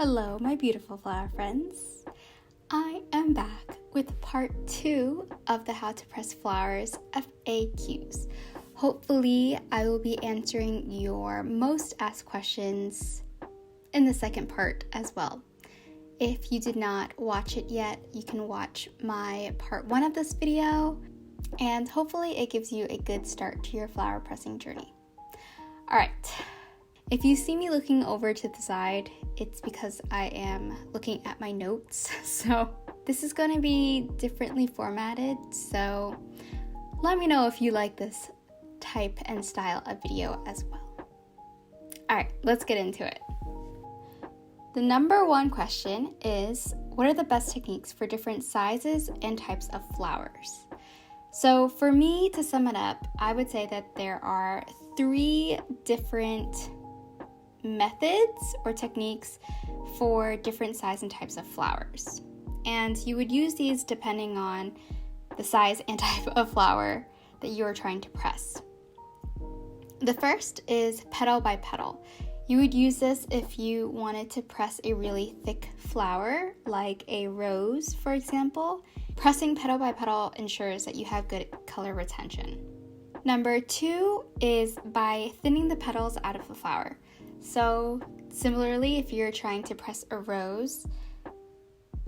Hello, my beautiful flower friends. I am back with part 2 of the How to Press Flowers FAQs. Hopefully, I will be answering your most asked questions in the second part as well. If you did not watch it yet, you can watch my part 1 of this video, and hopefully it gives you a good start to your flower pressing journey. Alright. If you see me looking over to the side, it's because I am looking at my notes. So this is going to be differently formatted. So let me know if you like this type and style of video as well. All right, let's get into it. The number one question is, what are the best techniques for different sizes and types of flowers? So for me, to sum it up, I would say that there are 3 different methods or techniques for different size and types of flowers. And you would use these depending on the size and type of flower that you are trying to press. The first is petal by petal. You would use this if you wanted to press a really thick flower, like a rose, for example. Pressing petal by petal ensures that you have good color retention. Number 2 is by thinning the petals out of the flower. So similarly, if you're trying to press a rose,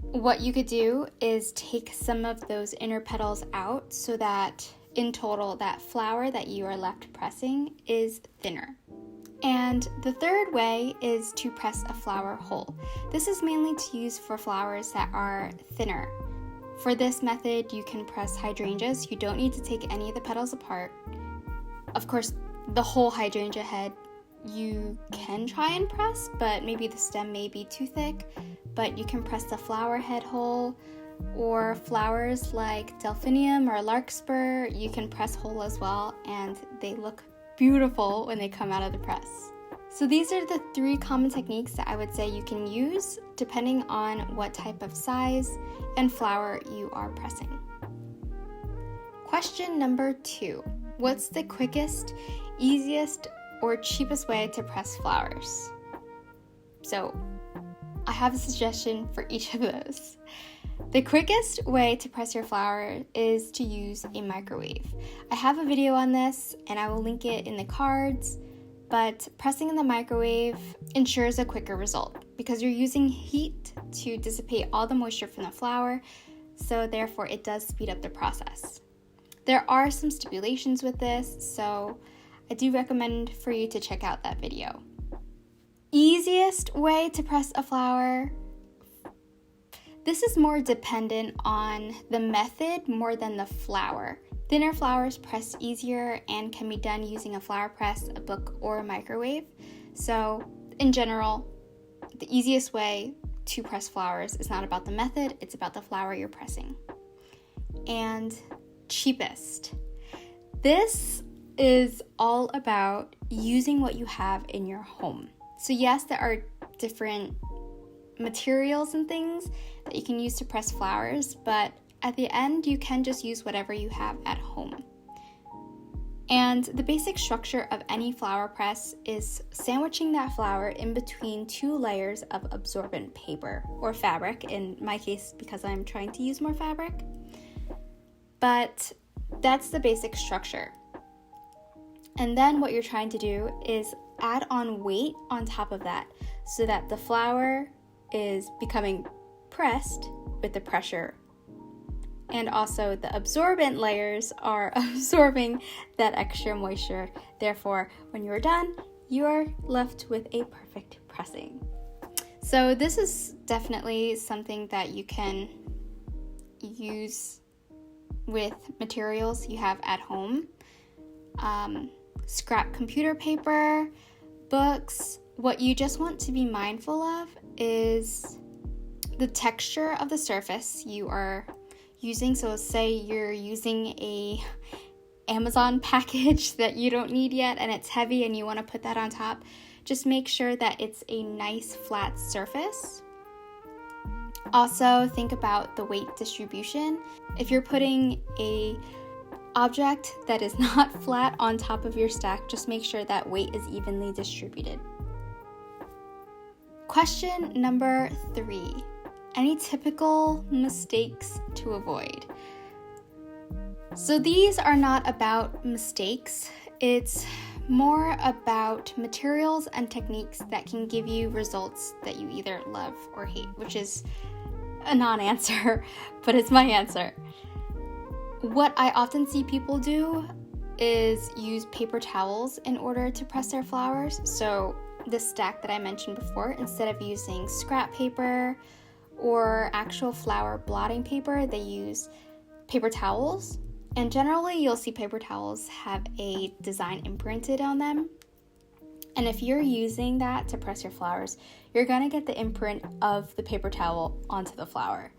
what you could do is take some of those inner petals out so that in total that flower that you are left pressing is thinner. And the third way is to press a flower whole. This is mainly to use for flowers that are thinner. For this method, you can press hydrangeas. You don't need to take any of the petals apart. Of course, the whole hydrangea head you can try and press, but maybe the stem may be too thick, but you can press the flower head whole, or flowers like delphinium or larkspur, you can press whole as well, and they look beautiful when they come out of the press. So these are the 3 common techniques that I would say you can use depending on what type of size and flower you are pressing. Question number 2. What's the quickest, easiest, or cheapest way to press flowers? So I have a suggestion for each of those. The quickest way to press your flower is to use a microwave. I have a video on this and I will link it in the cards, but pressing in the microwave ensures a quicker result because you're using heat to dissipate all the moisture from the flower, so therefore it does speed up the process. There are some stipulations with this, so I do recommend for you to check out that video. Easiest way to press a flower. This is more dependent on the method more than the flower. Thinner flowers press easier and can be done using a flower press, a book, or a microwave. So in general, the easiest way to press flowers is not about the method, it's about the flower you're pressing. And cheapest. This is all about using what you have in your home. So yes, there are different materials and things that you can use to press flowers, but at the end, you can just use whatever you have at home. And the basic structure of any flower press is sandwiching that flower in between 2 layers of absorbent paper or fabric, in my case because I'm trying to use more fabric. But that's the basic structure. And then what you're trying to do is add on weight on top of that so that the flower is becoming pressed with the pressure. And also the absorbent layers are absorbing that extra moisture. Therefore, when you're done, you are left with a perfect pressing. So this is definitely something that you can use with materials you have at home. Scrap computer paper, books. What you just want to be mindful of is the texture of the surface you are using. So say you're using a Amazon package that you don't need yet and it's heavy and you want to put that on top, just make sure that it's a nice flat surface. Also think about the weight distribution. If you're putting a object that is not flat on top of your stack, just make sure that weight is evenly distributed. Question number 3. Any typical mistakes to avoid? So these are not about mistakes. It's more about materials and techniques that can give you results that you either love or hate, which is a non-answer, but it's my answer. What I often see people do is use paper towels in order to press their flowers. So this stack that I mentioned before, instead of using scrap paper or actual flower blotting paper, they use paper towels. And generally, you'll see paper towels have a design imprinted on them. And if you're using that to press your flowers, you're gonna get the imprint of the paper towel onto the flower.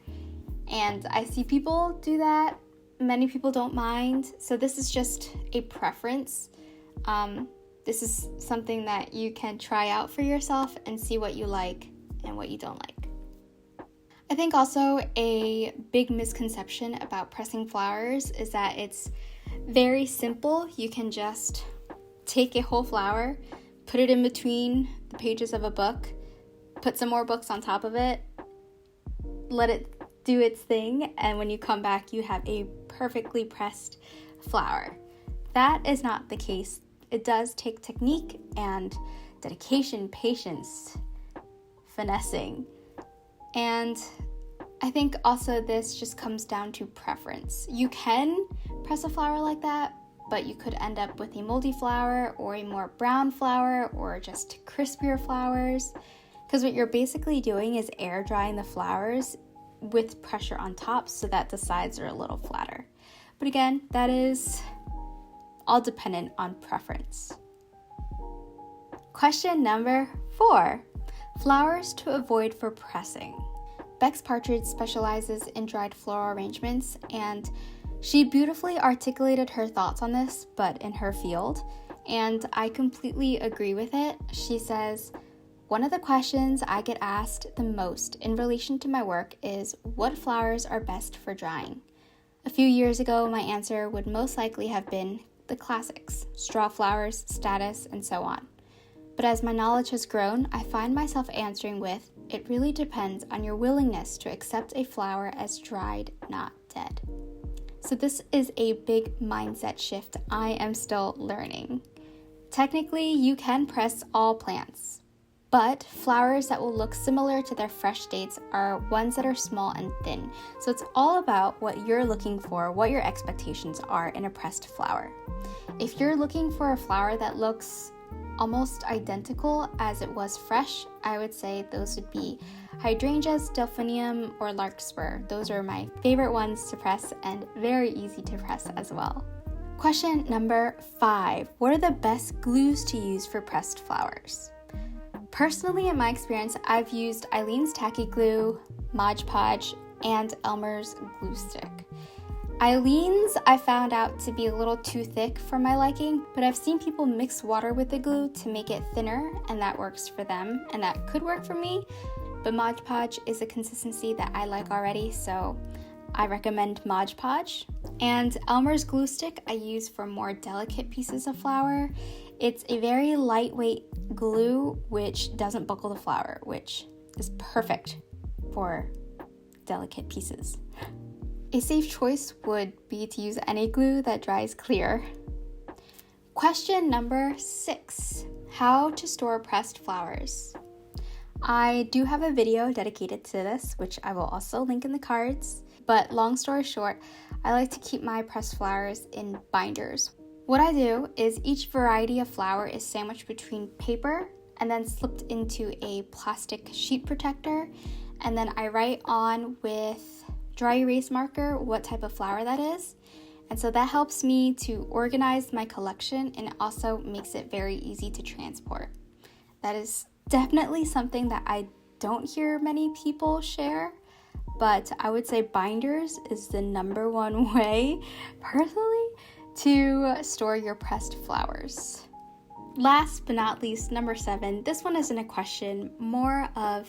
And I see people do that. Many people don't mind. So this is just a preference. This is something that you can try out for yourself and see what you like and what you don't like. I think also a big misconception about pressing flowers is that it's very simple. You can just take a whole flower, put it in between the pages of a book, put some more books on top of it, let it do its thing, and when you come back, you have a perfectly pressed flower. That is not the case. It does take technique and dedication, patience, finessing. And I think also this just comes down to preference. You can press a flower like that, but you could end up with a moldy flower or a more brown flower or just crispier flowers. Because what you're basically doing is air drying the flowers with pressure on top so that the sides are a little flatter. But again, that is all dependent on preference. Question number 4. Flowers to avoid for pressing. Bex Partridge specializes in dried floral arrangements, and she beautifully articulated her thoughts on this, but in her field, and I completely agree with it. She says, one of the questions I get asked the most in relation to my work is what flowers are best for drying. A few years ago, my answer would most likely have been the classics, straw flowers, statice, and so on. But as my knowledge has grown, I find myself answering with, it really depends on your willingness to accept a flower as dried, not dead. So this is a big mindset shift I am still learning. Technically, you can press all plants, but flowers that will look similar to their fresh dates are ones that are small and thin. So it's all about what you're looking for, what your expectations are in a pressed flower. If you're looking for a flower that looks almost identical as it was fresh, I would say those would be hydrangeas, delphinium, or larkspur. Those are my favorite ones to press and very easy to press as well. Question number 5. What are the best glues to use for pressed flowers? Personally, in my experience, I've used Eileen's Tacky Glue, Mod Podge, and Elmer's Glue Stick. Eileen's I found out to be a little too thick for my liking, but I've seen people mix water with the glue to make it thinner, and that works for them, and that could work for me, but Mod Podge is a consistency that I like already, so I recommend Mod Podge. And Elmer's Glue Stick I use for more delicate pieces of flower. It's a very lightweight glue which doesn't buckle the flower, which is perfect for delicate pieces. A safe choice would be to use any glue that dries clear. Question number 6. How to store pressed flowers. I do have a video dedicated to this, which I will also link in the cards. But long story short, I like to keep my pressed flowers in binders. What I do is each variety of flower is sandwiched between paper and then slipped into a plastic sheet protector. And then I write on with dry erase marker what type of flower that is. And so that helps me to organize my collection, and it also makes it very easy to transport. That is definitely something that I don't hear many people share, but I would say binders is the number one way, personally, to store your pressed flowers. Last but not least, number 7. This one isn't a question, more of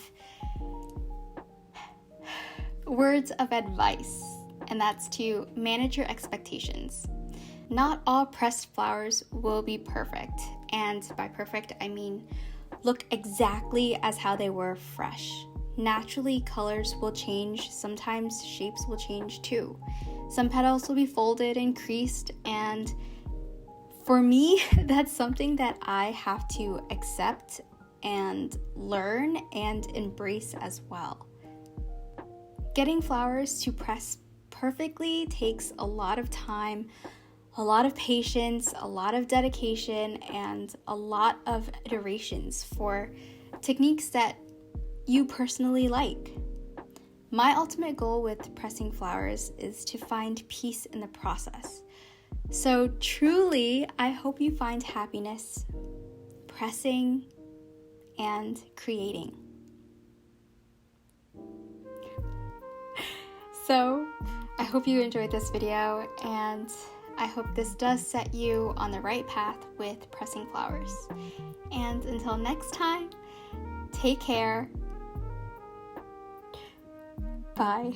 words of advice, and that's to manage your expectations. Not all pressed flowers will be perfect, and by perfect I mean look exactly as how they were fresh. Naturally, colors will change. Sometimes shapes will change too. Some petals will be folded and creased, and for me, that's something that I have to accept and learn and embrace as well. Getting flowers to press perfectly takes a lot of time, a lot of patience, a lot of dedication, and a lot of iterations for techniques that you personally like. My ultimate goal with pressing flowers is to find peace in the process. So truly, I hope you find happiness pressing and creating. So I hope you enjoyed this video, and I hope this does set you on the right path with pressing flowers. And until next time, take care. Bye.